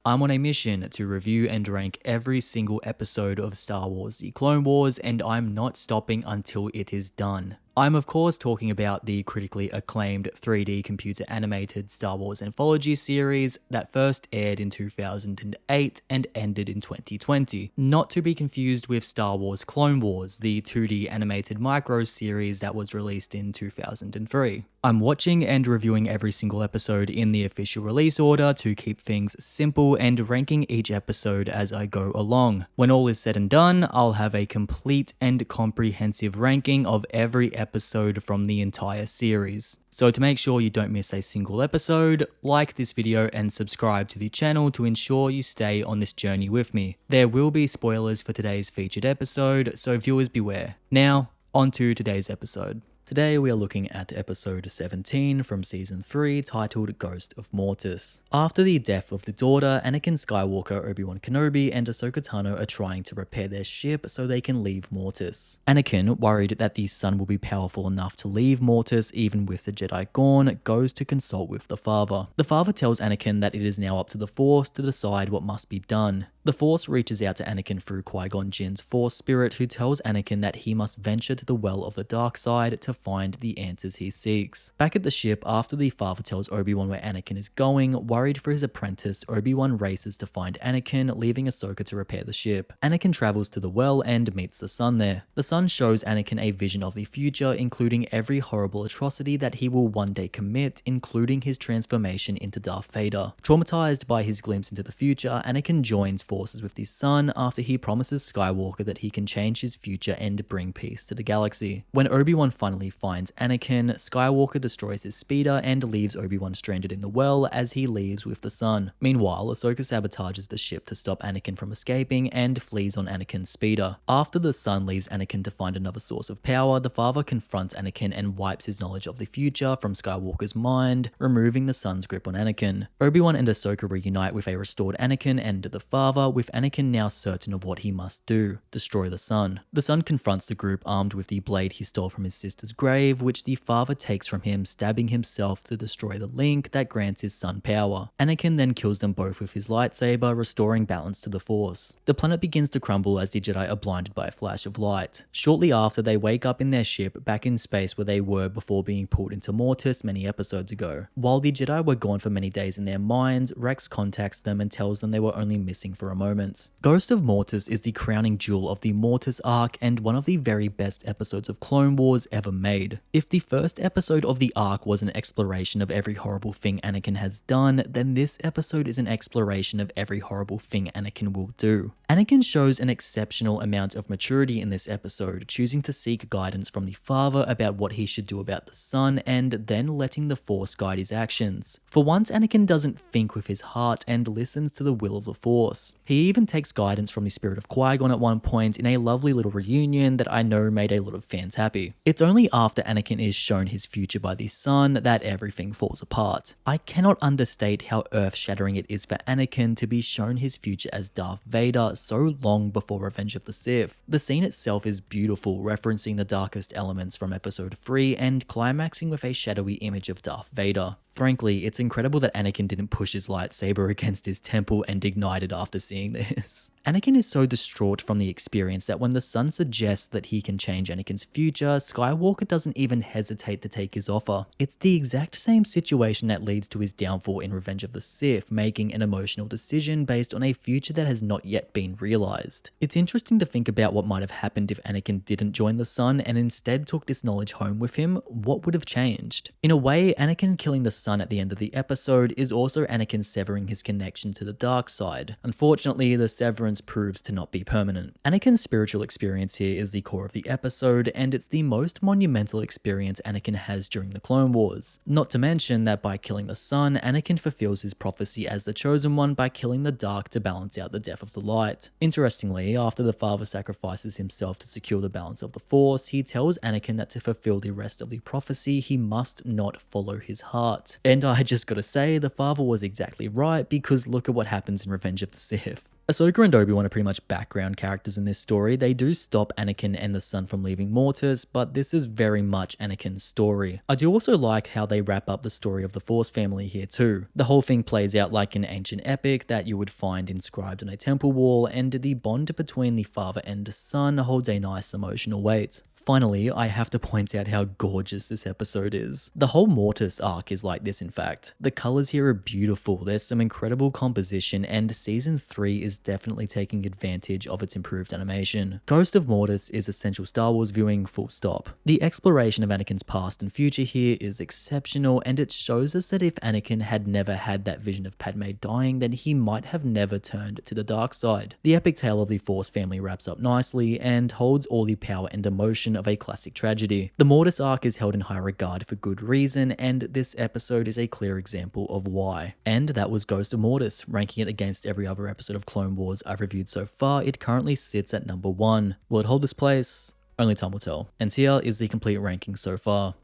I'm on a mission to review and rank every single episode of Star Wars The Clone Wars, and I'm not stopping until it is done. I'm of course talking about the critically acclaimed 3D computer animated Star Wars anthology series that first aired in 2008 and ended in 2020. Not to be confused with Star Wars Clone Wars, the 2D animated micro series that was released in 2003. I'm watching and reviewing every single episode in the official release order to keep things simple and ranking each episode as I go along. When all is said and done, I'll have a complete and comprehensive ranking of every episode from the entire series. So to make sure you don't miss a single episode, like this video and subscribe to the channel to ensure you stay on this journey with me. There will be spoilers for today's featured episode, so viewers beware. Now, on to today's episode. Today we are looking at episode 17 from season 3 titled Ghost of Mortis. After the death of the daughter, Anakin Skywalker, Obi-Wan Kenobi and Ahsoka Tano are trying to repair their ship so they can leave Mortis. Anakin, worried that the son will be powerful enough to leave Mortis even with the Jedi gone, goes to consult with the father. The father tells Anakin that it is now up to the Force to decide what must be done. The Force reaches out to Anakin through Qui-Gon Jinn's Force Spirit, who tells Anakin that he must venture to the Well of the Dark Side to find the answers he seeks. Back at the ship, after the father tells Obi-Wan where Anakin is going, worried for his apprentice, Obi-Wan races to find Anakin, leaving Ahsoka to repair the ship. Anakin travels to the well and meets the son there. The son shows Anakin a vision of the future, including every horrible atrocity that he will one day commit, including his transformation into Darth Vader. Traumatized by his glimpse into the future, Anakin joins forces with his son after he promises Skywalker that he can change his future and bring peace to the galaxy. When Obi-Wan finally finds Anakin, Skywalker destroys his speeder and leaves Obi-Wan stranded in the well as he leaves with the son. Meanwhile, Ahsoka sabotages the ship to stop Anakin from escaping and flees on Anakin's speeder. After the son leaves Anakin to find another source of power, the father confronts Anakin and wipes his knowledge of the future from Skywalker's mind, removing the son's grip on Anakin. Obi-Wan and Ahsoka reunite with a restored Anakin and the father, with Anakin now certain of what he must do: destroy the son. The son confronts the group armed with the blade he stole from his sister's grave, which the father takes from him, stabbing himself to destroy the link that grants his son power. Anakin then kills them both with his lightsaber, restoring balance to the Force. The planet begins to crumble as the Jedi are blinded by a flash of light. Shortly after, they wake up in their ship back in space where they were before being pulled into Mortis many episodes ago. While the Jedi were gone for many days in their minds, Rex contacts them and tells them they were only missing for a moment. Ghost of Mortis is the crowning jewel of the Mortis arc and one of the very best episodes of Clone Wars ever made. If the first episode of the arc was an exploration of every horrible thing Anakin has done, then this episode is an exploration of every horrible thing Anakin will do. Anakin shows an exceptional amount of maturity in this episode, choosing to seek guidance from the father about what he should do about the son, and then letting the Force guide his actions. For once, Anakin doesn't think with his heart and listens to the will of the Force. He even takes guidance from the spirit of Qui-Gon at one point in a lovely little reunion that I know made a lot of fans happy. It's only after Anakin is shown his future by the son that everything falls apart. I cannot understate how earth-shattering it is for Anakin to be shown his future as Darth Vader so long before Revenge of the Sith. The scene itself is beautiful, referencing the darkest elements from episode 3 and climaxing with a shadowy image of Darth Vader. Frankly, it's incredible that Anakin didn't push his lightsaber against his temple and ignite it after seeing this. Anakin is so distraught from the experience that when the son suggests that he can change Anakin's future, Skywalker doesn't even hesitate to take his offer. It's the exact same situation that leads to his downfall in Revenge of the Sith, making an emotional decision based on a future that has not yet been realized. It's interesting to think about what might have happened if Anakin didn't join the son and instead took this knowledge home with him. What would have changed? In a way, Anakin killing the son at the end of the episode is also Anakin severing his connection to the dark side. Unfortunately, the severance proves to not be permanent. Anakin's spiritual experience here is the core of the episode, and it's the most monumental experience Anakin has during the Clone Wars. Not to mention that by killing the son, Anakin fulfills his prophecy as the Chosen One by killing the dark to balance out the death of the light. Interestingly, after the father sacrifices himself to secure the balance of the Force, he tells Anakin that to fulfill the rest of the prophecy, he must not follow his heart. And I just gotta say, the father was exactly right, because look at what happens in Revenge of the Sith. Ahsoka and Obi-Wan are pretty much background characters in this story. They do stop Anakin and the son from leaving Mortis, but this is very much Anakin's story. I do also like how they wrap up the story of the Force family here too. The whole thing plays out like an ancient epic that you would find inscribed on a temple wall, and the bond between the father and son holds a nice emotional weight. Finally, I have to point out how gorgeous this episode is. The whole Mortis arc is like this, in fact. The colors here are beautiful, there's some incredible composition, and Season 3 is definitely taking advantage of its improved animation. Ghost of Mortis is essential Star Wars viewing, full stop. The exploration of Anakin's past and future here is exceptional, and it shows us that if Anakin had never had that vision of Padme dying, then he might have never turned to the dark side. The epic tale of the Force family wraps up nicely, and holds all the power and emotion of a classic tragedy. The Mortis arc is held in high regard for good reason, and this episode is a clear example of why. And that was Ghost of Mortis. Ranking it against every other episode of Clone Wars I've reviewed so far, it currently sits at number 1. Will it hold this place? Only time will tell. And here is the complete ranking so far.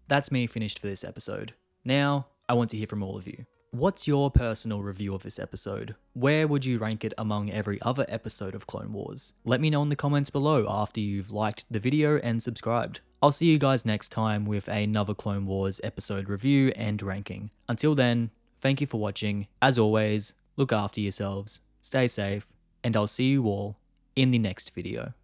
That's me finished for this episode. Now, I want to hear from all of you. What's your personal review of this episode? Where would you rank it among every other episode of Clone Wars? Let me know in the comments below after you've liked the video and subscribed. I'll see you guys next time with another Clone Wars episode review and ranking. Until then, thank you for watching. As always, look after yourselves, stay safe, and I'll see you all in the next video.